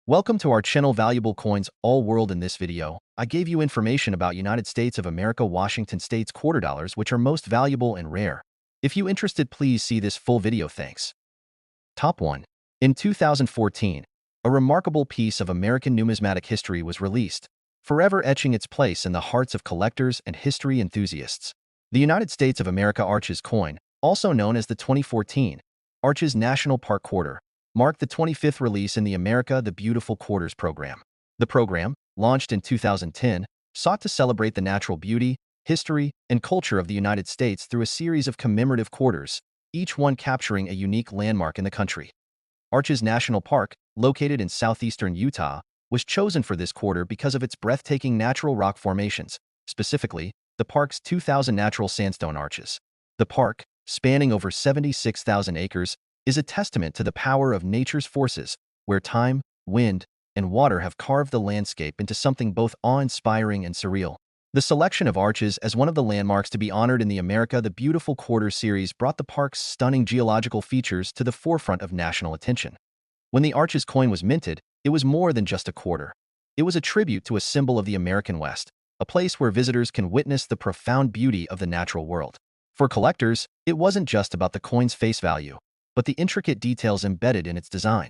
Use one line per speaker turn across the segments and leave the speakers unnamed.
Welcome to our channel Valuable Coins All World. In this video, I gave you information about United States of America Washington State's quarter dollars which are most valuable and rare. If you interested, please see this full video. Thanks. Top 1. In 2014, a remarkable piece of American numismatic history was released, forever etching its place in the hearts of collectors and history enthusiasts. The United States of America Arches coin, also known as the 2014 Arches National Park Quarter, marked the 25th release in the America the Beautiful Quarters program. The program, launched in 2010, sought to celebrate the natural beauty, history, and culture of the United States through a series of commemorative quarters, each one capturing a unique landmark in the country. Arches National Park, located in southeastern Utah, was chosen for this quarter because of its breathtaking natural rock formations, specifically, the park's 2,000 natural sandstone arches. The park, spanning over 76,000 acres, is a testament to the power of nature's forces, where time, wind, and water have carved the landscape into something both awe-inspiring and surreal. The selection of arches as one of the landmarks to be honored in the America the Beautiful Quarters series brought the park's stunning geological features to the forefront of national attention. When the Arches coin was minted, it was more than just a quarter. It was a tribute to a symbol of the American West, a place where visitors can witness the profound beauty of the natural world. For collectors, it wasn't just about the coin's face value, but the intricate details embedded in its design.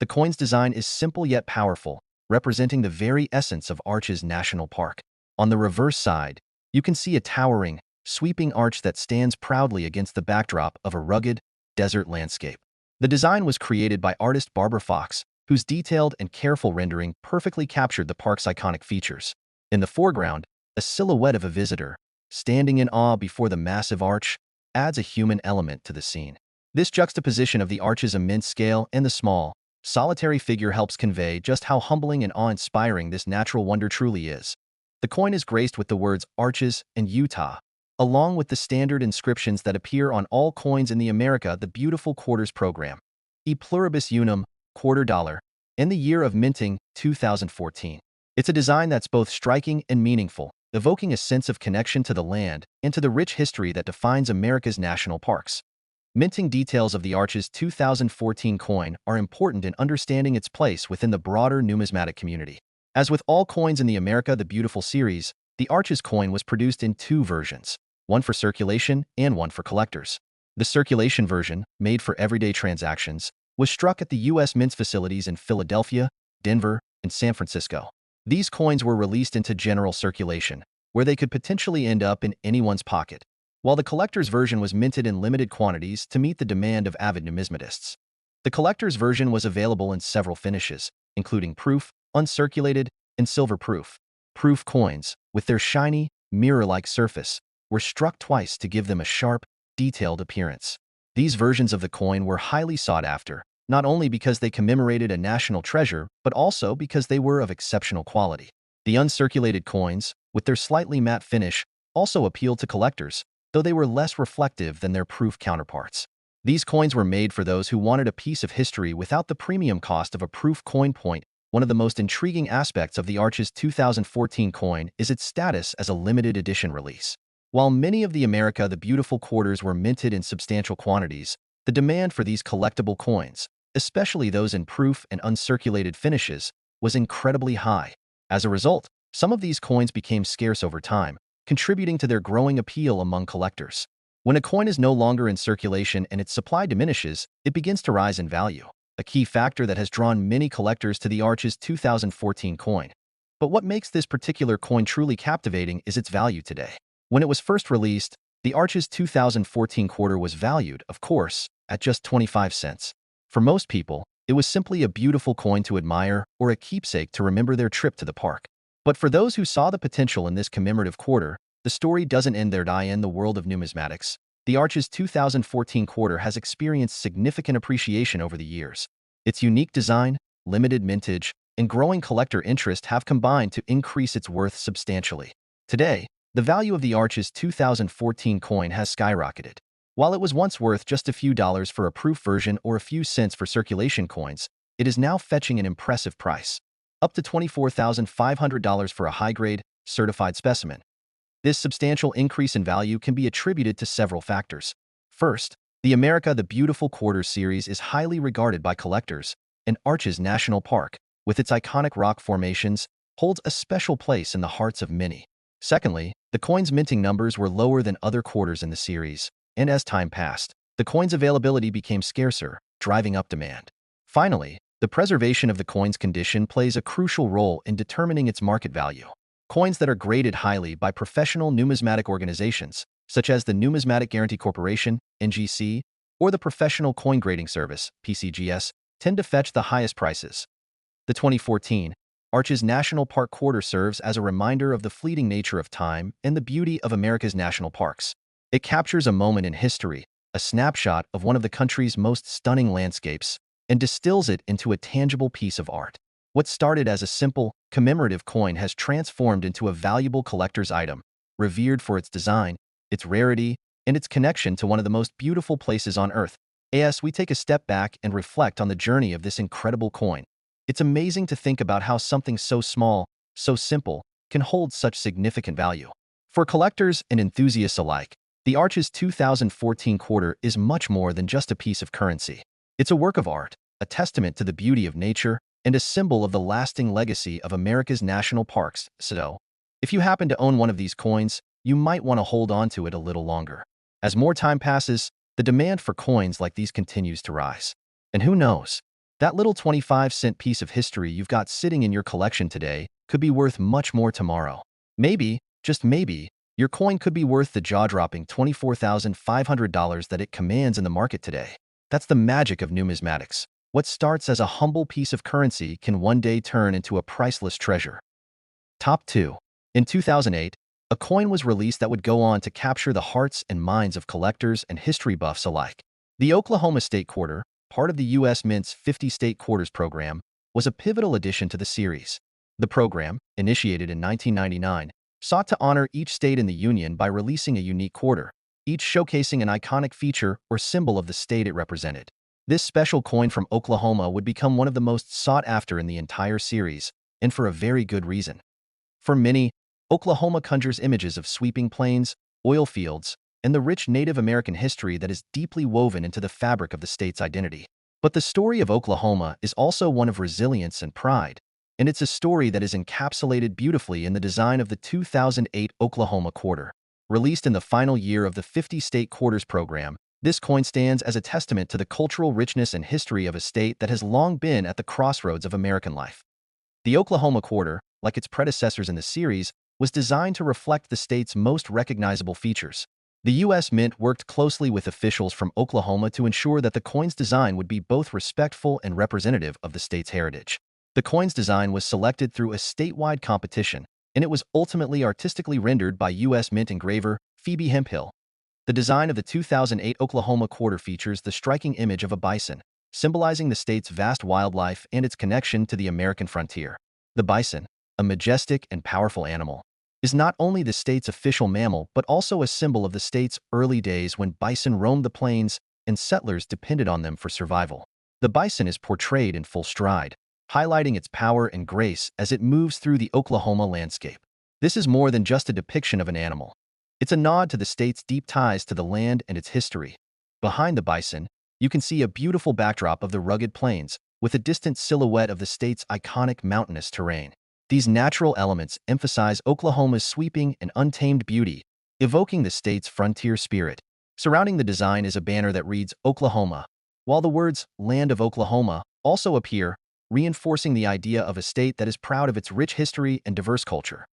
The coin's design is simple yet powerful, representing the very essence of Arches National Park. On the reverse side, you can see a towering, sweeping arch that stands proudly against the backdrop of a rugged, desert landscape. The design was created by artist Barbara Fox, whose detailed and careful rendering perfectly captured the park's iconic features. In the foreground, a silhouette of a visitor, standing in awe before the massive arch, adds a human element to the scene. This juxtaposition of the arch's immense scale and the small, solitary figure helps convey just how humbling and awe-inspiring this natural wonder truly is. The coin is graced with the words Arches and Utah, along with the standard inscriptions that appear on all coins in the America the Beautiful Quarters program. E pluribus unum, quarter dollar, and the year of minting, 2014. It's a design that's both striking and meaningful, evoking a sense of connection to the land and to the rich history that defines America's national parks. Minting details of the Arches 2014 coin are important in understanding its place within the broader numismatic community. As with all coins in the America the Beautiful series, the Arches coin was produced in two versions, one for circulation and one for collectors. The circulation version, made for everyday transactions, was struck at the U.S. Mint's facilities in Philadelphia, Denver, and San Francisco. These coins were released into general circulation, where they could potentially end up in anyone's pocket, while the collector's version was minted in limited quantities to meet the demand of avid numismatists. The collector's version was available in several finishes, including proof, uncirculated, and silver proof. Proof coins, with their shiny, mirror-like surface, were struck twice to give them a sharp, detailed appearance. These versions of the coin were highly sought after, not only because they commemorated a national treasure, but also because they were of exceptional quality. The uncirculated coins, with their slightly matte finish, also appealed to collectors, though they were less reflective than their proof counterparts. These coins were made for those who wanted a piece of history without the premium cost of a proof coin. One of the most intriguing aspects of the Arches 2014 coin is its status as a limited edition release. While many of the America the Beautiful Quarters were minted in substantial quantities, the demand for these collectible coins, especially those in proof and uncirculated finishes, was incredibly high. As a result, some of these coins became scarce over time, contributing to their growing appeal among collectors. When a coin is no longer in circulation and its supply diminishes, it begins to rise in value, a key factor that has drawn many collectors to the Arches 2014 coin. But what makes this particular coin truly captivating is its value today. When it was first released, the Arches 2014 quarter was valued, of course, at just 25 cents. For most people, it was simply a beautiful coin to admire or a keepsake to remember their trip to the park. But for those who saw the potential in this commemorative quarter, the story doesn't end there. In the world of numismatics, the Arches 2014 quarter has experienced significant appreciation over the years. Its unique design, limited mintage, and growing collector interest have combined to increase its worth substantially. Today, the value of the Arches 2014 coin has skyrocketed. While it was once worth just a few dollars for a proof version or a few cents for circulation coins, it is now fetching an impressive price, up to $24,500 for a high-grade, certified specimen. This substantial increase in value can be attributed to several factors. First, the America the Beautiful Quarters series is highly regarded by collectors, and Arches National Park, with its iconic rock formations, holds a special place in the hearts of many. Secondly, the coin's minting numbers were lower than other quarters in the series, and as time passed, the coin's availability became scarcer, driving up demand. Finally, the preservation of the coin's condition plays a crucial role in determining its market value. Coins that are graded highly by professional numismatic organizations, such as the Numismatic Guarantee Corporation, NGC, or the Professional Coin Grading Service, PCGS, tend to fetch the highest prices. The 2014 Arches National Park Quarter serves as a reminder of the fleeting nature of time and the beauty of America's national parks. It captures a moment in history, a snapshot of one of the country's most stunning landscapes, and distills it into a tangible piece of art. What started as a simple, commemorative coin has transformed into a valuable collector's item, revered for its design, its rarity, and its connection to one of the most beautiful places on Earth. As we take a step back and reflect on the journey of this incredible coin, it's amazing to think about how something so small, so simple, can hold such significant value. For collectors and enthusiasts alike, the Arches 2014 quarter is much more than just a piece of currency. It's a work of art, a testament to the beauty of nature, and a symbol of the lasting legacy of America's national parks. So, if you happen to own one of these coins, you might want to hold on to it a little longer. As more time passes, the demand for coins like these continues to rise. And who knows? That little 25-cent piece of history you've got sitting in your collection today could be worth much more tomorrow. Maybe, just maybe, your coin could be worth the jaw-dropping $24,500 that it commands in the market today. That's the magic of numismatics. What starts as a humble piece of currency can one day turn into a priceless treasure. Top 2. In 2008, a coin was released that would go on to capture the hearts and minds of collectors and history buffs alike. The Oklahoma State Quarter, part of the U.S. Mint's 50 State Quarters program, was a pivotal addition to the series. The program, initiated in 1999, sought to honor each state in the Union by releasing a unique quarter, each showcasing an iconic feature or symbol of the state it represented. This special coin from Oklahoma would become one of the most sought after in the entire series, and for a very good reason. For many, Oklahoma conjures images of sweeping plains, oil fields, and the rich Native American history that is deeply woven into the fabric of the state's identity. But the story of Oklahoma is also one of resilience and pride, and it's a story that is encapsulated beautifully in the design of the 2008 Oklahoma Quarter. Released in the final year of the 50 State Quarters program, this coin stands as a testament to the cultural richness and history of a state that has long been at the crossroads of American life. The Oklahoma Quarter, like its predecessors in the series, was designed to reflect the state's most recognizable features. The U.S. Mint worked closely with officials from Oklahoma to ensure that the coin's design would be both respectful and representative of the state's heritage. The coin's design was selected through a statewide competition, and it was ultimately artistically rendered by U.S. Mint engraver Phoebe Hemphill. The design of the 2008 Oklahoma Quarter features the striking image of a bison, symbolizing the state's vast wildlife and its connection to the American frontier. The bison, a majestic and powerful animal, is not only the state's official mammal but also a symbol of the state's early days when bison roamed the plains and settlers depended on them for survival. The bison is portrayed in full stride, highlighting its power and grace as it moves through the Oklahoma landscape. This is more than just a depiction of an animal. It's a nod to the state's deep ties to the land and its history. Behind the bison, you can see a beautiful backdrop of the rugged plains, with a distant silhouette of the state's iconic mountainous terrain. These natural elements emphasize Oklahoma's sweeping and untamed beauty, evoking the state's frontier spirit. Surrounding the design is a banner that reads Oklahoma, while the words Land of Oklahoma also appear, reinforcing the idea of a state that is proud of its rich history and diverse culture.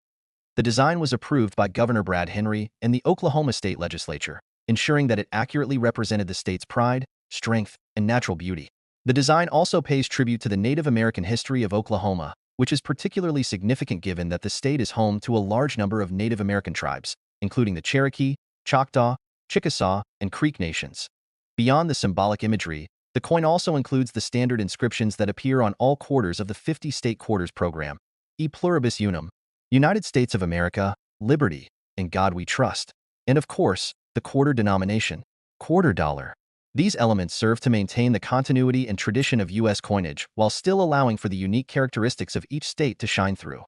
The design was approved by Governor Brad Henry and the Oklahoma State Legislature, ensuring that it accurately represented the state's pride, strength, and natural beauty. The design also pays tribute to the Native American history of Oklahoma, which is particularly significant given that the state is home to a large number of Native American tribes, including the Cherokee, Choctaw, Chickasaw, and Creek nations. Beyond the symbolic imagery, the coin also includes the standard inscriptions that appear on all quarters of the 50 State Quarters program: E Pluribus Unum, United States of America, Liberty, and God We Trust, and of course, the quarter denomination, quarter dollar. These elements serve to maintain the continuity and tradition of U.S. coinage while still allowing for the unique characteristics of each state to shine through.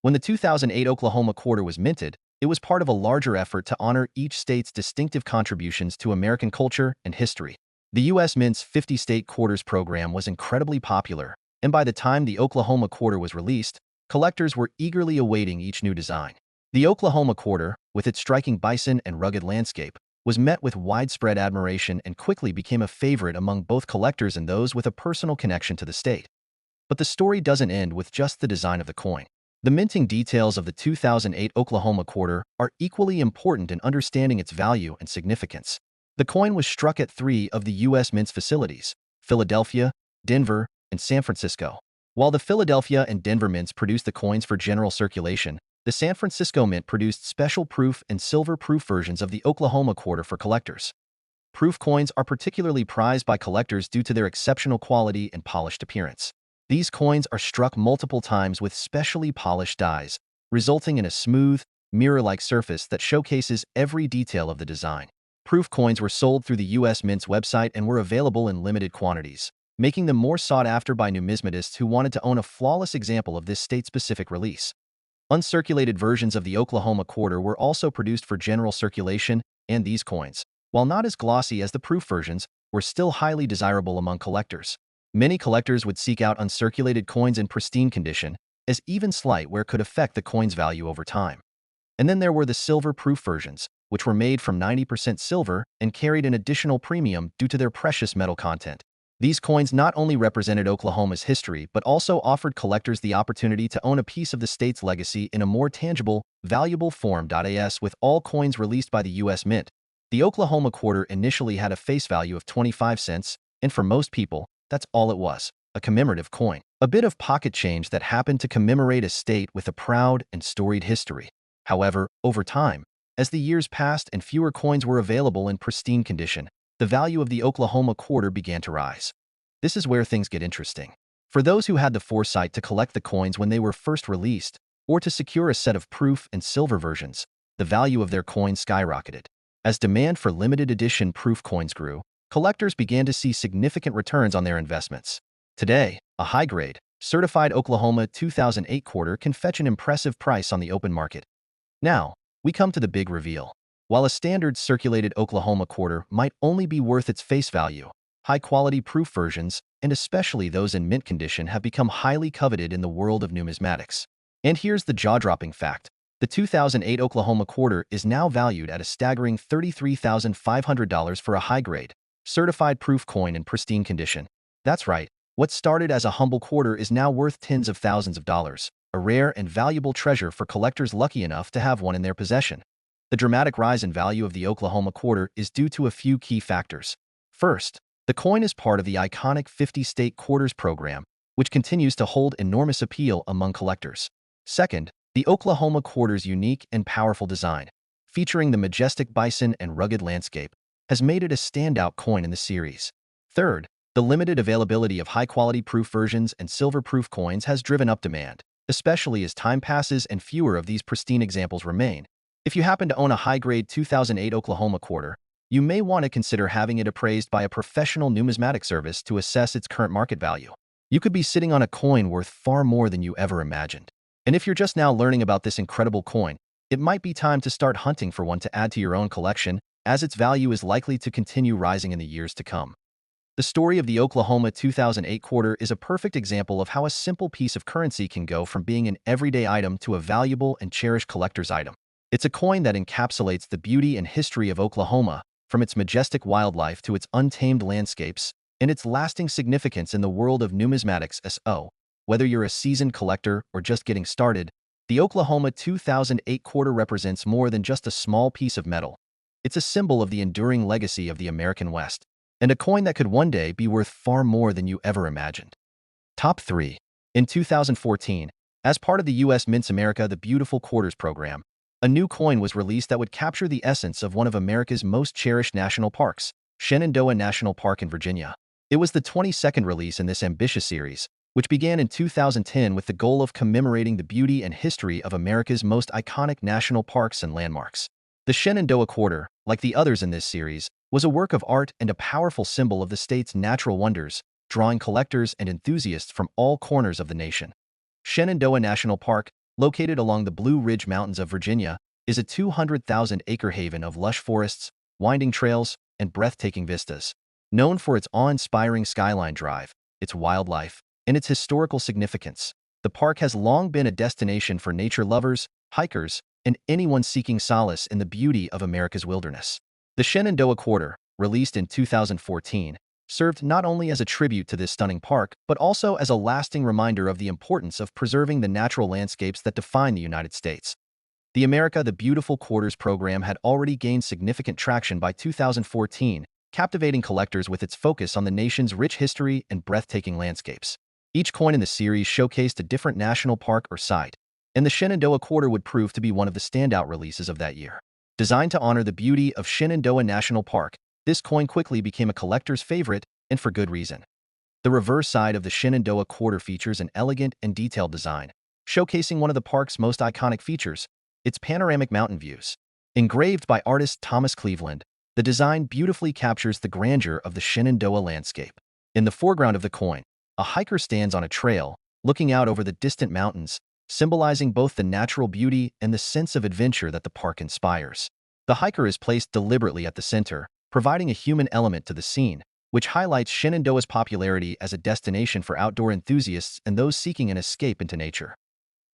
When the 2008 Oklahoma Quarter was minted, it was part of a larger effort to honor each state's distinctive contributions to American culture and history. The U.S. Mint's 50 State Quarters program was incredibly popular, and by the time the Oklahoma Quarter was released, collectors were eagerly awaiting each new design. The Oklahoma Quarter, with its striking bison and rugged landscape, was met with widespread admiration and quickly became a favorite among both collectors and those with a personal connection to the state. But the story doesn't end with just the design of the coin. The minting details of the 2008 Oklahoma Quarter are equally important in understanding its value and significance. The coin was struck at 3 of the U.S. Mint's facilities: Philadelphia, Denver, and San Francisco. While the Philadelphia and Denver mints produced the coins for general circulation, the San Francisco Mint produced special proof and silver-proof versions of the Oklahoma Quarter for collectors. Proof coins are particularly prized by collectors due to their exceptional quality and polished appearance. These coins are struck multiple times with specially polished dies, resulting in a smooth, mirror-like surface that showcases every detail of the design. Proof coins were sold through the U.S. Mint's website and were available in limited quantities, making them more sought after by numismatists who wanted to own a flawless example of this state-specific release. Uncirculated versions of the Oklahoma Quarter were also produced for general circulation, and these coins, while not as glossy as the proof versions, were still highly desirable among collectors. Many collectors would seek out uncirculated coins in pristine condition, as even slight wear could affect the coin's value over time. And then there were the silver-proof versions, which were made from 90% silver and carried an additional premium due to their precious metal content. These coins not only represented Oklahoma's history but also offered collectors the opportunity to own a piece of the state's legacy in a more tangible, valuable form. As with all coins released by the U.S. Mint, the Oklahoma Quarter initially had a face value of 25 cents, and for most people, that's all it was: a commemorative coin. A bit of pocket change that happened to commemorate a state with a proud and storied history. However, over time, as the years passed and fewer coins were available in pristine condition, the value of the Oklahoma Quarter began to rise. This is where things get interesting. For those who had the foresight to collect the coins when they were first released, or to secure a set of proof and silver versions, the value of their coins skyrocketed. As demand for limited edition proof coins grew, collectors began to see significant returns on their investments. Today, a high-grade, certified Oklahoma 2008 quarter can fetch an impressive price on the open market. Now, we come to the big reveal. While a standard circulated Oklahoma Quarter might only be worth its face value, high-quality proof versions, and especially those in mint condition, have become highly coveted in the world of numismatics. And here's the jaw-dropping fact. The 2008 Oklahoma Quarter is now valued at a staggering $33,500 for a high-grade, certified proof coin in pristine condition. That's right, what started as a humble quarter is now worth tens of thousands of dollars, a rare and valuable treasure for collectors lucky enough to have one in their possession. The dramatic rise in value of the Oklahoma Quarter is due to a few key factors. First, the coin is part of the iconic 50-state quarters program, which continues to hold enormous appeal among collectors. Second, the Oklahoma Quarter's unique and powerful design, featuring the majestic bison and rugged landscape, has made it a standout coin in the series. Third, the limited availability of high-quality proof versions and silver-proof coins has driven up demand, especially as time passes and fewer of these pristine examples remain. If you happen to own a high-grade 2008 Oklahoma Quarter, you may want to consider having it appraised by a professional numismatic service to assess its current market value. You could be sitting on a coin worth far more than you ever imagined. And if you're just now learning about this incredible coin, it might be time to start hunting for one to add to your own collection, as its value is likely to continue rising in the years to come. The story of the Oklahoma 2008 Quarter is a perfect example of how a simple piece of currency can go from being an everyday item to a valuable and cherished collector's item. It's a coin that encapsulates the beauty and history of Oklahoma, from its majestic wildlife to its untamed landscapes, and its lasting significance in the world of numismatics. Whether you're a seasoned collector or just getting started, the Oklahoma 2008 Quarter represents more than just a small piece of metal. It's a symbol of the enduring legacy of the American West, and a coin that could one day be worth far more than you ever imagined. Top 3. In 2014, as part of the U.S. Mint's America the Beautiful Quarters program, a new coin was released that would capture the essence of one of America's most cherished national parks, Shenandoah National Park in Virginia. It was the 22nd release in this ambitious series, which began in 2010 with the goal of commemorating the beauty and history of America's most iconic national parks and landmarks. The Shenandoah Quarter, like the others in this series, was a work of art and a powerful symbol of the state's natural wonders, drawing collectors and enthusiasts from all corners of the nation. Shenandoah National Park, located along the Blue Ridge Mountains of Virginia, is a 200,000-acre haven of lush forests, winding trails, and breathtaking vistas. Known for its awe-inspiring skyline drive, its wildlife, and its historical significance. The park has long been a destination for nature lovers, hikers, and anyone seeking solace in the beauty of America's wilderness. The Shenandoah Quarter, released in 2014, served not only as a tribute to this stunning park, but also as a lasting reminder of the importance of preserving the natural landscapes that define the United States. The America the Beautiful Quarters program had already gained significant traction by 2014, captivating collectors with its focus on the nation's rich history and breathtaking landscapes. Each coin in the series showcased a different national park or site, and the Shenandoah Quarter would prove to be one of the standout releases of that year. Designed to honor the beauty of Shenandoah National Park, this coin quickly became a collector's favorite, and for good reason. The reverse side of the Shenandoah Quarter features an elegant and detailed design, showcasing one of the park's most iconic features, its panoramic mountain views. Engraved by artist Thomas Cleveland, the design beautifully captures the grandeur of the Shenandoah landscape. In the foreground of the coin, a hiker stands on a trail, looking out over the distant mountains, symbolizing both the natural beauty and the sense of adventure that the park inspires. The hiker is placed deliberately at the center, providing a human element to the scene, which highlights Shenandoah's popularity as a destination for outdoor enthusiasts and those seeking an escape into nature.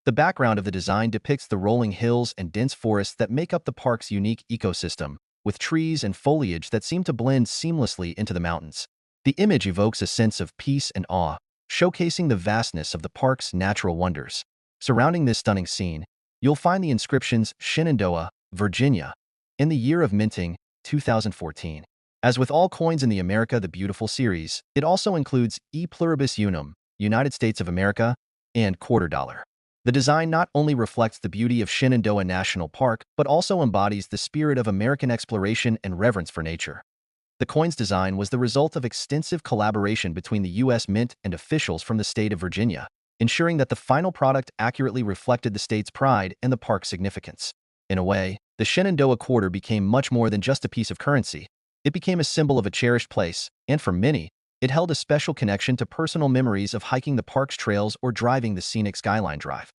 The background of the design depicts the rolling hills and dense forests that make up the park's unique ecosystem, with trees and foliage that seem to blend seamlessly into the mountains. The image evokes a sense of peace and awe, showcasing the vastness of the park's natural wonders. Surrounding this stunning scene, you'll find the inscriptions Shenandoah, Virginia, in the year of minting, 2014. As with all coins in the America the Beautiful series, it also includes E pluribus unum, United States of America, and quarter dollar. The design not only reflects the beauty of Shenandoah National Park, but also embodies the spirit of American exploration and reverence for nature. The coin's design was the result of extensive collaboration between the U.S. Mint and officials from the state of Virginia, ensuring that the final product accurately reflected the state's pride and the park's significance. In a way, the Shenandoah Quarter became much more than just a piece of currency. It became a symbol of a cherished place, and for many, it held a special connection to personal memories of hiking the park's trails or driving the scenic Skyline Drive.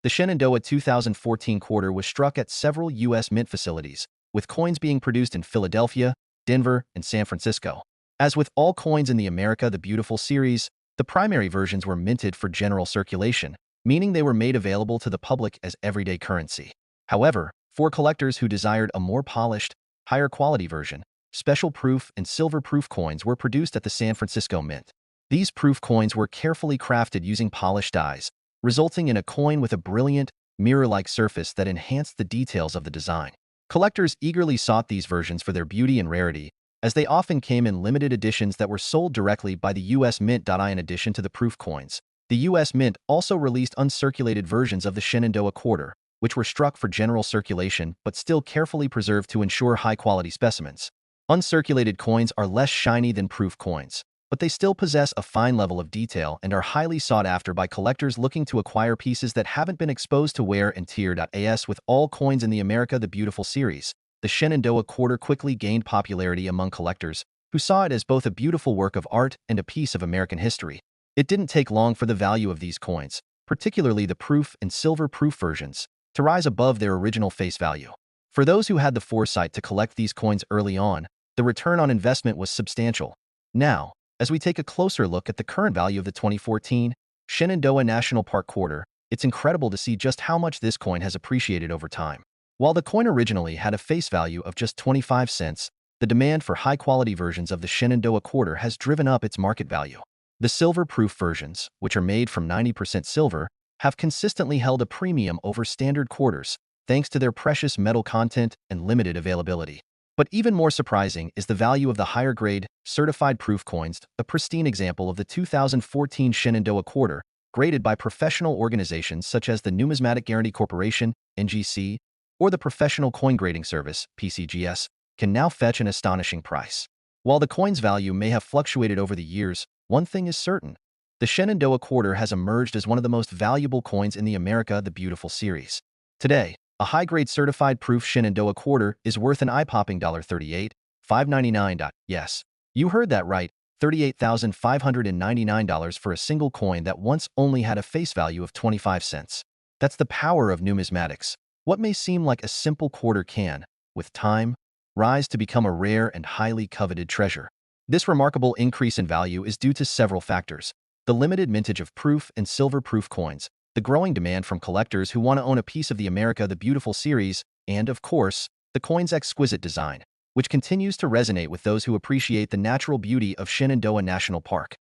The Shenandoah 2014 quarter was struck at several U.S. Mint facilities, with coins being produced in Philadelphia, Denver, and San Francisco. As with all coins in the America the Beautiful series, the primary versions were minted for general circulation, meaning they were made available to the public as everyday currency. However, for collectors who desired a more polished, higher quality version, special proof and silver proof coins were produced at the San Francisco Mint. These proof coins were carefully crafted using polished dies, resulting in a coin with a brilliant, mirror-like surface that enhanced the details of the design. Collectors eagerly sought these versions for their beauty and rarity, as they often came in limited editions that were sold directly by the U.S. Mint. In addition to the proof coins, the U.S. Mint also released uncirculated versions of the Shenandoah Quarter, which were struck for general circulation but still carefully preserved to ensure high-quality specimens. Uncirculated coins are less shiny than proof coins, but they still possess a fine level of detail and are highly sought after by collectors looking to acquire pieces that haven't been exposed to wear and tear. As with all coins in the America the Beautiful series, the Shenandoah Quarter quickly gained popularity among collectors, who saw it as both a beautiful work of art and a piece of American history. It didn't take long for the value of these coins, particularly the proof and silver proof versions, to rise above their original face value. For those who had the foresight to collect these coins early on, the return on investment was substantial. Now, as we take a closer look at the current value of the 2014 Shenandoah National Park Quarter, it's incredible to see just how much this coin has appreciated over time. While the coin originally had a face value of just 25 cents, the demand for high-quality versions of the Shenandoah Quarter has driven up its market value. The silver-proof versions, which are made from 90% silver, have consistently held a premium over standard quarters, thanks to their precious metal content and limited availability. But even more surprising is the value of the higher-grade, certified proof coins, a pristine example of the 2014 Shenandoah Quarter, graded by professional organizations such as the Numismatic Guarantee Corporation, NGC, or the Professional Coin Grading Service, PCGS, can now fetch an astonishing price. While the coin's value may have fluctuated over the years, one thing is certain. The Shenandoah Quarter has emerged as one of the most valuable coins in the America the Beautiful series. Today, a high-grade certified proof Shenandoah Quarter is worth an eye-popping $38,599. Yes, you heard that right, $38,599 for a single coin that once only had a face value of 25 cents. That's the power of numismatics. What may seem like a simple quarter can, with time, rise to become a rare and highly coveted treasure. This remarkable increase in value is due to several factors. The limited mintage of proof and silver-proof coins, the growing demand from collectors who want to own a piece of the America the Beautiful series, and, of course, the coin's exquisite design, which continues to resonate with those who appreciate the natural beauty of Shenandoah National Park.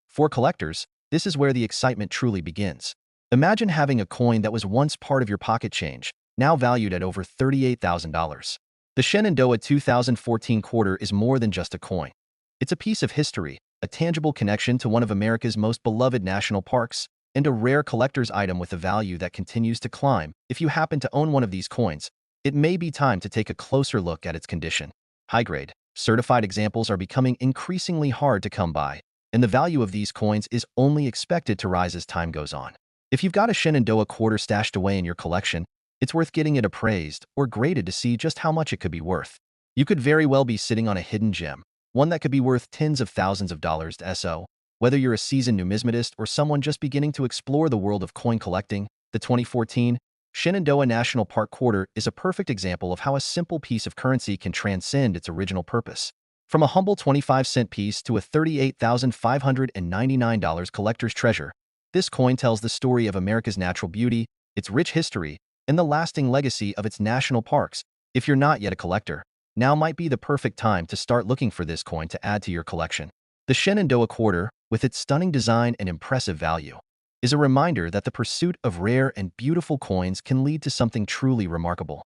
For collectors, this is where the excitement truly begins. Imagine having a coin that was once part of your pocket change, now valued at over $38,000. The Shenandoah 2014 quarter is more than just a coin. It's a piece of history, a tangible connection to one of America's most beloved national parks, and a rare collector's item with a value that continues to climb. If you happen to own one of these coins, it may be time to take a closer look at its condition. High-grade, certified examples are becoming increasingly hard to come by, and the value of these coins is only expected to rise as time goes on. If you've got a Shenandoah quarter stashed away in your collection, it's worth getting it appraised or graded to see just how much it could be worth. You could very well be sitting on a hidden gem, one that could be worth tens of thousands of dollars to SO. Whether you're a seasoned numismatist or someone just beginning to explore the world of coin collecting, the 2014 Shenandoah National Park quarter is a perfect example of how a simple piece of currency can transcend its original purpose. From a humble 25-cent piece to a $38,599 collector's treasure, this coin tells the story of America's natural beauty, its rich history, and the lasting legacy of its national parks. If you're not yet a collector, now might be the perfect time to start looking for this coin to add to your collection. The Shenandoah quarter, with its stunning design and impressive value, is a reminder that the pursuit of rare and beautiful coins can lead to something truly remarkable.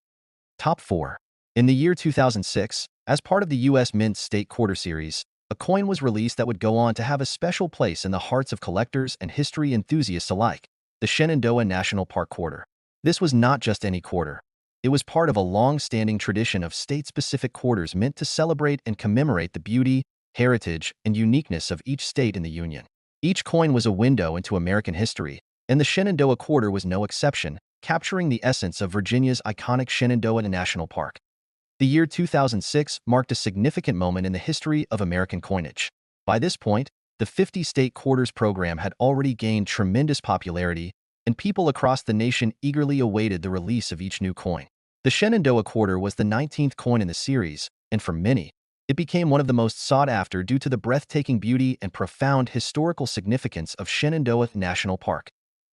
Top 4. In the year 2006, as part of the U.S. Mint's State Quarter Series, a coin was released that would go on to have a special place in the hearts of collectors and history enthusiasts alike, the Shenandoah National Park quarter. This was not just any quarter. It was part of a long-standing tradition of state-specific quarters meant to celebrate and commemorate the beauty, heritage, and uniqueness of each state in the Union. Each coin was a window into American history, and the Shenandoah quarter was no exception, capturing the essence of Virginia's iconic Shenandoah National Park. The year 2006 marked a significant moment in the history of American coinage. By this point, the 50-state quarters program had already gained tremendous popularity, and people across the nation eagerly awaited the release of each new coin. The Shenandoah quarter was the 19th coin in the series, and for many, it became one of the most sought after due to the breathtaking beauty and profound historical significance of Shenandoah National Park.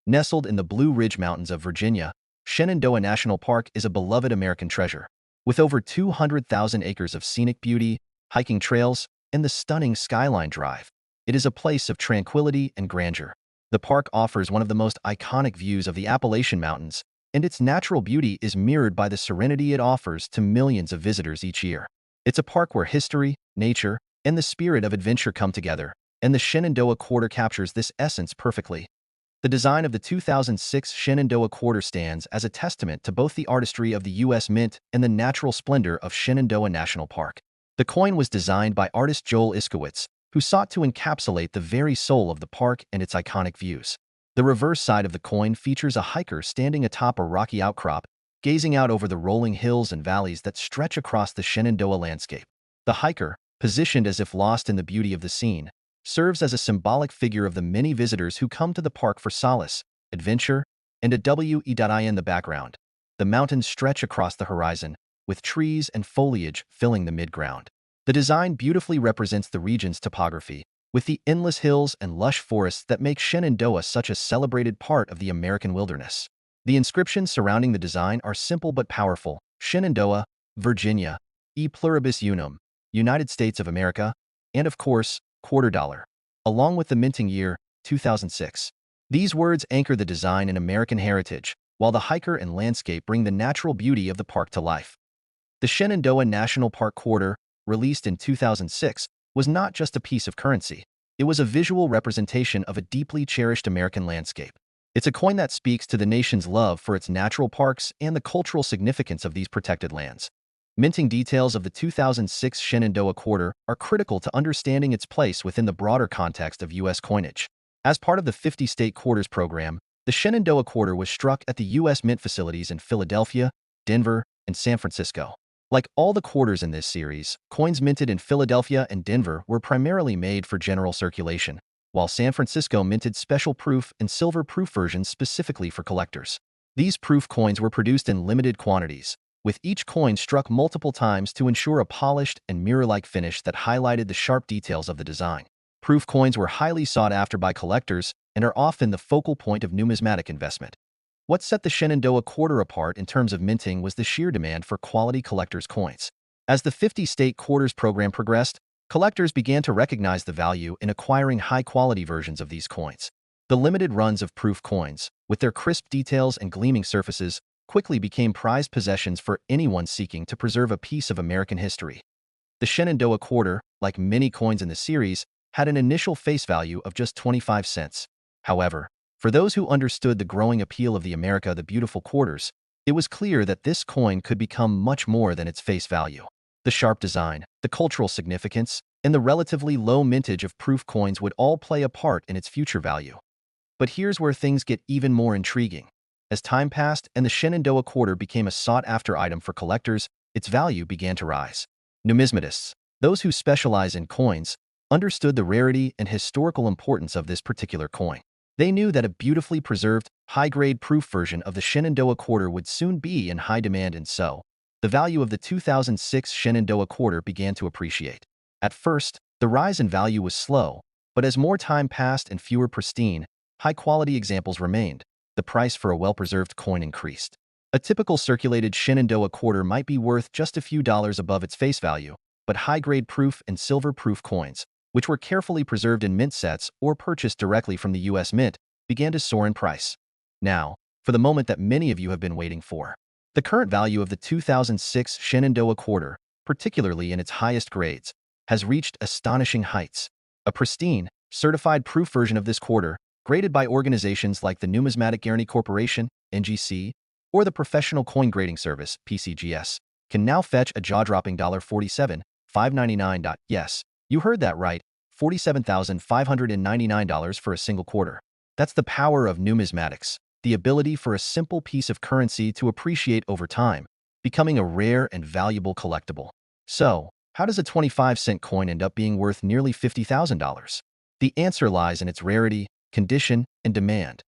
Nestled in the Blue Ridge Mountains of Virginia, Shenandoah National Park is a beloved American treasure. With over 200,000 acres of scenic beauty, hiking trails, and the stunning Skyline Drive, it is a place of tranquility and grandeur. The park offers one of the most iconic views of the Appalachian Mountains, and its natural beauty is mirrored by the serenity it offers to millions of visitors each year. It's a park where history, nature, and the spirit of adventure come together, and the Shenandoah quarter captures this essence perfectly. The design of the 2006 Shenandoah quarter stands as a testament to both the artistry of the U.S. Mint and the natural splendor of Shenandoah National Park. The coin was designed by artist Joel Iskowitz, who sought to encapsulate the very soul of the park and its iconic views. The reverse side of the coin features a hiker standing atop a rocky outcrop, gazing out over the rolling hills and valleys that stretch across the Shenandoah landscape. The hiker, positioned as if lost in the beauty of the scene, serves as a symbolic figure of the many visitors who come to the park for solace, adventure, and a W.E.I. in the background. The mountains stretch across the horizon, with trees and foliage filling the mid-ground. The design beautifully represents the region's topography, with the endless hills and lush forests that make Shenandoah such a celebrated part of the American wilderness. The inscriptions surrounding the design are simple but powerful: Shenandoah, Virginia, E pluribus unum, United States of America, and of course, $quarter, along with the minting year, 2006. These words anchor the design in American heritage, while the hiker and landscape bring the natural beauty of the park to life. The Shenandoah National Park quarter, released in 2006, was not just a piece of currency. It was a visual representation of a deeply cherished American landscape. It's a coin that speaks to the nation's love for its natural parks and the cultural significance of these protected lands. Minting details of the 2006 Shenandoah quarter are critical to understanding its place within the broader context of U.S. coinage. As part of the 50-state quarters program, the Shenandoah quarter was struck at the U.S. Mint facilities in Philadelphia, Denver, and San Francisco. Like all the quarters in this series, coins minted in Philadelphia and Denver were primarily made for general circulation, while San Francisco minted special proof and silver-proof versions specifically for collectors. These proof coins were produced in limited quantities, with each coin struck multiple times to ensure a polished and mirror-like finish that highlighted the sharp details of the design. Proof coins were highly sought after by collectors and are often the focal point of numismatic investment. What set the Shenandoah quarter apart in terms of minting was the sheer demand for quality collectors' coins. As the 50-state quarters program progressed, collectors began to recognize the value in acquiring high-quality versions of these coins. The limited runs of proof coins, with their crisp details and gleaming surfaces, quickly became prized possessions for anyone seeking to preserve a piece of American history. The Shenandoah quarter, like many coins in the series, had an initial face value of just 25 cents. However, for those who understood the growing appeal of the America the Beautiful quarters, it was clear that this coin could become much more than its face value. The sharp design, the cultural significance, and the relatively low mintage of proof coins would all play a part in its future value. But here's where things get even more intriguing. As time passed and the Shenandoah quarter became a sought-after item for collectors, its value began to rise. Numismatists, those who specialize in coins, understood the rarity and historical importance of this particular coin. They knew that a beautifully preserved, high-grade proof version of the Shenandoah quarter would soon be in high demand, and so the value of the 2006 Shenandoah quarter began to appreciate. At first, the rise in value was slow, but as more time passed and fewer pristine, high-quality examples remained, the price for a well-preserved coin increased. A typical circulated Shenandoah quarter might be worth just a few dollars above its face value, but high-grade proof and silver-proof coins, which were carefully preserved in mint sets or purchased directly from the U.S. Mint, began to soar in price. Now, for the moment that many of you have been waiting for. The current value of the 2006 Shenandoah quarter, particularly in its highest grades, has reached astonishing heights. A pristine, certified proof version of this quarter, graded by organizations like the Numismatic Guarantee Corporation, NGC, or the Professional Coin Grading Service, PCGS, can now fetch a jaw-dropping $47,599. Yes, you heard that right, $47,599 for a single quarter. That's the power of numismatics, the ability for a simple piece of currency to appreciate over time, becoming a rare and valuable collectible. So, how does a 25-cent coin end up being worth nearly $50,000? The answer lies in its rarity, condition, and demand.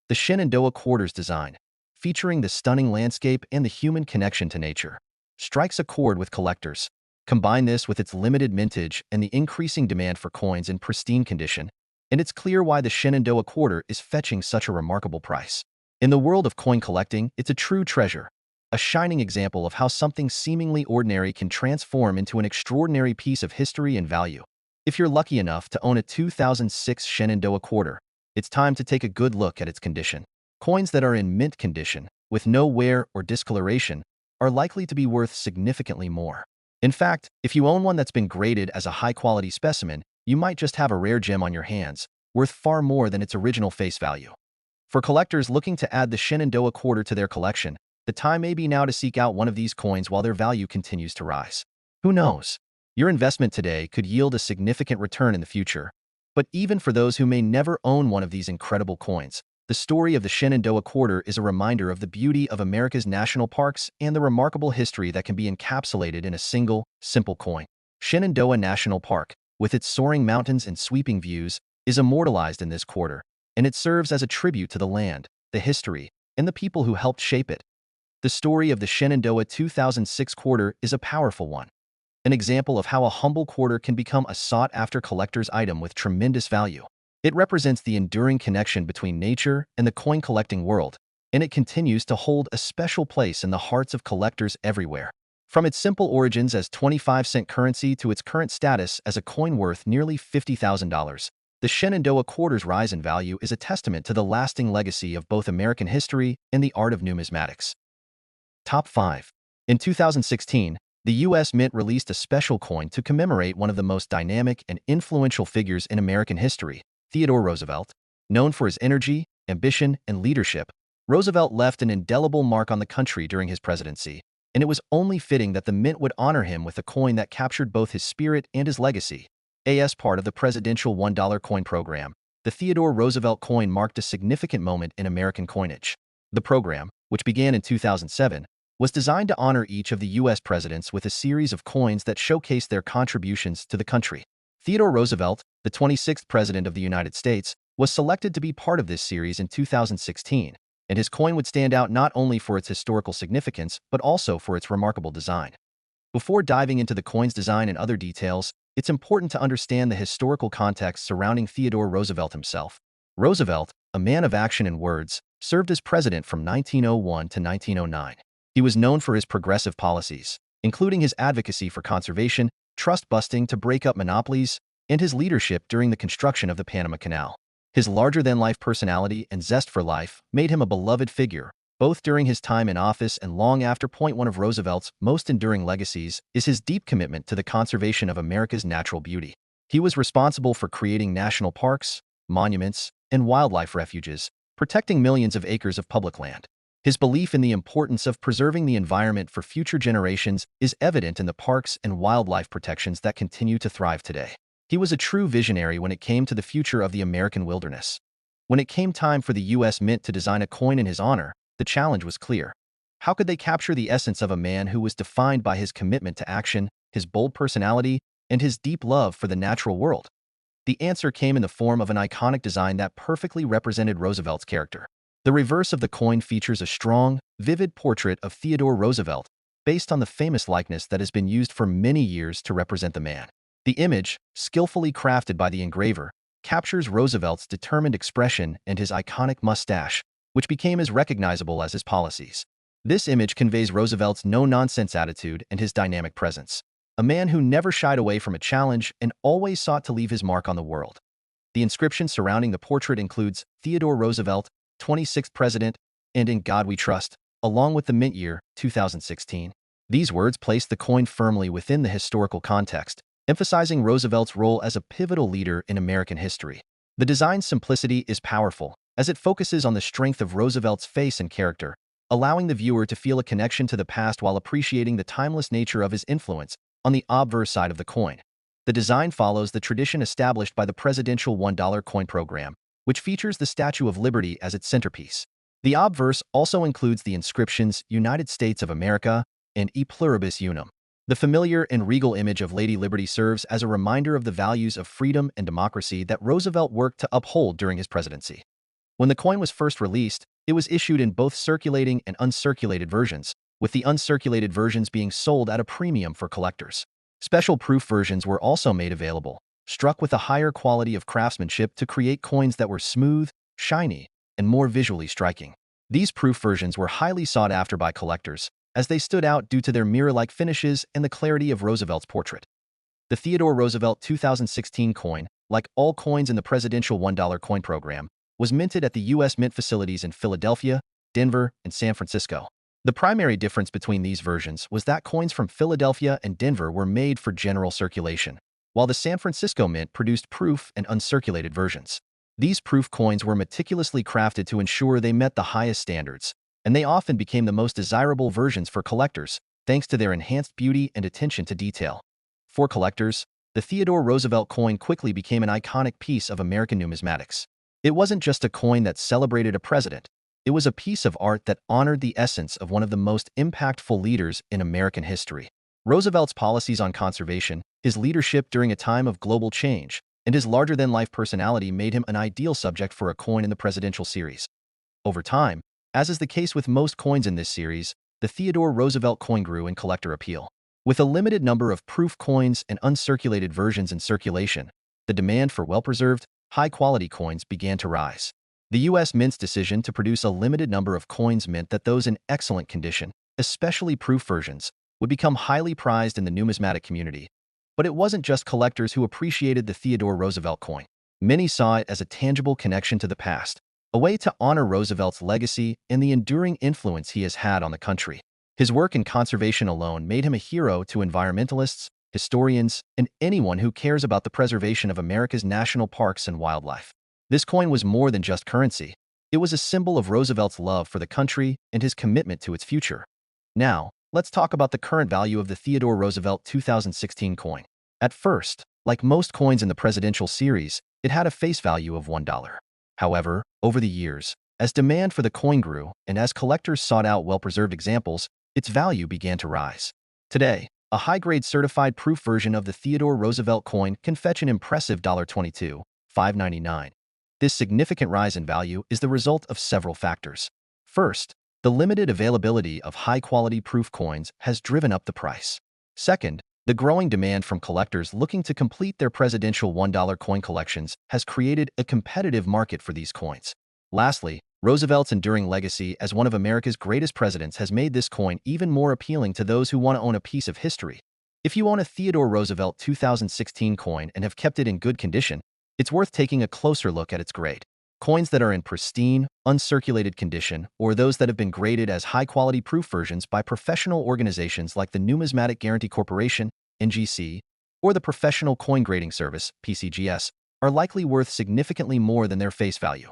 The Shenandoah quarter's design, featuring the stunning landscape and the human connection to nature, strikes a chord with collectors. Combine this with its limited mintage and the increasing demand for coins in pristine condition, and it's clear why the Shenandoah quarter is fetching such a remarkable price. In the world of coin collecting, it's a true treasure, a shining example of how something seemingly ordinary can transform into an extraordinary piece of history and value. If you're lucky enough to own a 2006 Shenandoah quarter, it's time to take a good look at its condition. Coins that are in mint condition, with no wear or discoloration, are likely to be worth significantly more. In fact, if you own one that's been graded as a high-quality specimen, you might just have a rare gem on your hands, worth far more than its original face value. For collectors looking to add the Shenandoah quarter to their collection, the time may be now to seek out one of these coins while their value continues to rise. Who knows? Your investment today could yield a significant return in the future. But even for those who may never own one of these incredible coins, the story of the Shenandoah quarter is a reminder of the beauty of America's national parks and the remarkable history that can be encapsulated in a single, simple coin. Shenandoah National Park, with its soaring mountains and sweeping views, is immortalized in this quarter, and it serves as a tribute to the land, the history, and the people who helped shape it. The story of the Shenandoah 2006 quarter is a powerful one, an example of how a humble quarter can become a sought-after collector's item with tremendous value. It represents the enduring connection between nature and the coin-collecting world, and it continues to hold a special place in the hearts of collectors everywhere. From its simple origins as 25-cent currency to its current status as a coin worth nearly $50,000, the Shenandoah quarter's rise in value is a testament to the lasting legacy of both American history and the art of numismatics. Top 5. In 2016, the U.S. Mint released a special coin to commemorate one of the most dynamic and influential figures in American history, Theodore Roosevelt. Known for his energy, ambition, and leadership, Roosevelt left an indelible mark on the country during his presidency, and it was only fitting that the Mint would honor him with a coin that captured both his spirit and his legacy. As part of the presidential $1 coin program, the Theodore Roosevelt coin marked a significant moment in American coinage. The program, which began in 2007, was designed to honor each of the U.S. presidents with a series of coins that showcased their contributions to the country. Theodore Roosevelt, the 26th President of the United States, was selected to be part of this series in 2016, and his coin would stand out not only for its historical significance but also for its remarkable design. Before diving into the coin's design and other details, it's important to understand the historical context surrounding Theodore Roosevelt himself. Roosevelt, a man of action and words, served as president from 1901 to 1909. He was known for his progressive policies, including his advocacy for conservation, trust busting to break up monopolies, and his leadership during the construction of the Panama Canal. His larger-than-life personality and zest for life made him a beloved figure, both during his time in office and long after. One of Roosevelt's most enduring legacies is his deep commitment to the conservation of America's natural beauty. He was responsible for creating national parks, monuments, and wildlife refuges, protecting millions of acres of public land. His belief in the importance of preserving the environment for future generations is evident in the parks and wildlife protections that continue to thrive today. He was a true visionary when it came to the future of the American wilderness. When it came time for the U.S. Mint to design a coin in his honor, the challenge was clear. How could they capture the essence of a man who was defined by his commitment to action, his bold personality, and his deep love for the natural world? The answer came in the form of an iconic design that perfectly represented Roosevelt's character. The reverse of the coin features a strong, vivid portrait of Theodore Roosevelt, based on the famous likeness that has been used for many years to represent the man. The image, skillfully crafted by the engraver, captures Roosevelt's determined expression and his iconic mustache, which became as recognizable as his policies. This image conveys Roosevelt's no-nonsense attitude and his dynamic presence, a man who never shied away from a challenge and always sought to leave his mark on the world. The inscription surrounding the portrait includes Theodore Roosevelt, 26th President, and In God We Trust, along with the mint year, 2016. These words place the coin firmly within the historical context, emphasizing Roosevelt's role as a pivotal leader in American history. The design's simplicity is powerful, as it focuses on the strength of Roosevelt's face and character, allowing the viewer to feel a connection to the past while appreciating the timeless nature of his influence. On the obverse side of the coin, the design follows the tradition established by the presidential $1 coin program, which features the Statue of Liberty as its centerpiece. The obverse also includes the inscriptions United States of America and E Pluribus Unum. The familiar and regal image of Lady Liberty serves as a reminder of the values of freedom and democracy that Roosevelt worked to uphold during his presidency. When the coin was first released, it was issued in both circulating and uncirculated versions, with the uncirculated versions being sold at a premium for collectors. Special proof versions were also made available, struck with a higher quality of craftsmanship to create coins that were smooth, shiny, and more visually striking. These proof versions were highly sought after by collectors, as they stood out due to their mirror-like finishes and the clarity of Roosevelt's portrait. The Theodore Roosevelt 2016 coin, like all coins in the presidential $1 coin program, was minted at the U.S. Mint facilities in Philadelphia, Denver, and San Francisco. The primary difference between these versions was that coins from Philadelphia and Denver were made for general circulation, while the San Francisco Mint produced proof and uncirculated versions. These proof coins were meticulously crafted to ensure they met the highest standards, and they often became the most desirable versions for collectors, thanks to their enhanced beauty and attention to detail. For collectors, the Theodore Roosevelt coin quickly became an iconic piece of American numismatics. It wasn't just a coin that celebrated a president. It was a piece of art that honored the essence of one of the most impactful leaders in American history. Roosevelt's policies on conservation, his leadership during a time of global change, and his larger-than-life personality made him an ideal subject for a coin in the presidential series. Over time, as is the case with most coins in this series, the Theodore Roosevelt coin grew in collector appeal. With a limited number of proof coins and uncirculated versions in circulation, the demand for well-preserved, high-quality coins began to rise. The U.S. Mint's decision to produce a limited number of coins meant that those in excellent condition, especially proof versions, would become highly prized in the numismatic community. But it wasn't just collectors who appreciated the Theodore Roosevelt coin. Many saw it as a tangible connection to the past, a way to honor Roosevelt's legacy and the enduring influence he has had on the country. His work in conservation alone made him a hero to environmentalists, historians, and anyone who cares about the preservation of America's national parks and wildlife. This coin was more than just currency. It was a symbol of Roosevelt's love for the country and his commitment to its future. Now, let's talk about the current value of the Theodore Roosevelt 2016 coin. At first, like most coins in the presidential series, it had a face value of $1. However, over the years, as demand for the coin grew and as collectors sought out well-preserved examples, its value began to rise. Today, a high-grade certified proof version of the Theodore Roosevelt coin can fetch an impressive $22.599. This significant rise in value is the result of several factors. First, the limited availability of high-quality proof coins has driven up the price. Second, The growing demand from collectors looking to complete their presidential $1 coin collections has created a competitive market for these coins. Lastly, Roosevelt's enduring legacy as one of America's greatest presidents has made this coin even more appealing to those who want to own a piece of history. If you own a Theodore Roosevelt 2016 coin and have kept it in good condition, it's worth taking a closer look at its grade. Coins that are in pristine, uncirculated condition, or those that have been graded as high-quality proof versions by professional organizations like the Numismatic Guarantee Corporation, NGC, or the Professional Coin Grading Service, PCGS, are likely worth significantly more than their face value.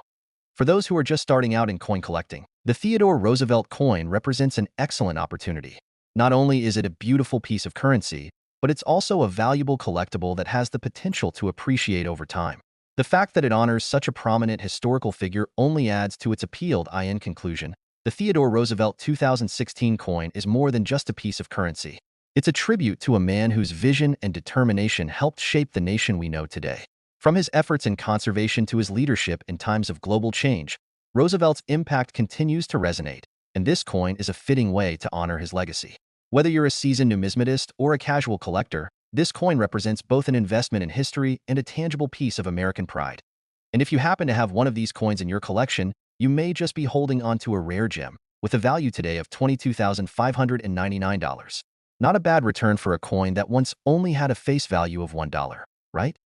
For those who are just starting out in coin collecting, the Theodore Roosevelt coin represents an excellent opportunity. Not only is it a beautiful piece of currency, but it's also a valuable collectible that has the potential to appreciate over time. The fact that it honors such a prominent historical figure only adds to its appeal. In conclusion, the Theodore Roosevelt 2016 coin is more than just a piece of currency. It's a tribute to a man whose vision and determination helped shape the nation we know today. From his efforts in conservation to his leadership in times of global change, Roosevelt's impact continues to resonate, and this coin is a fitting way to honor his legacy. Whether you're a seasoned numismatist or a casual collector, this coin represents both an investment in history and a tangible piece of American pride. And if you happen to have one of these coins in your collection, you may just be holding onto a rare gem, with a value today of $22,599. Not a bad return for a coin that once only had a face value of $1, right?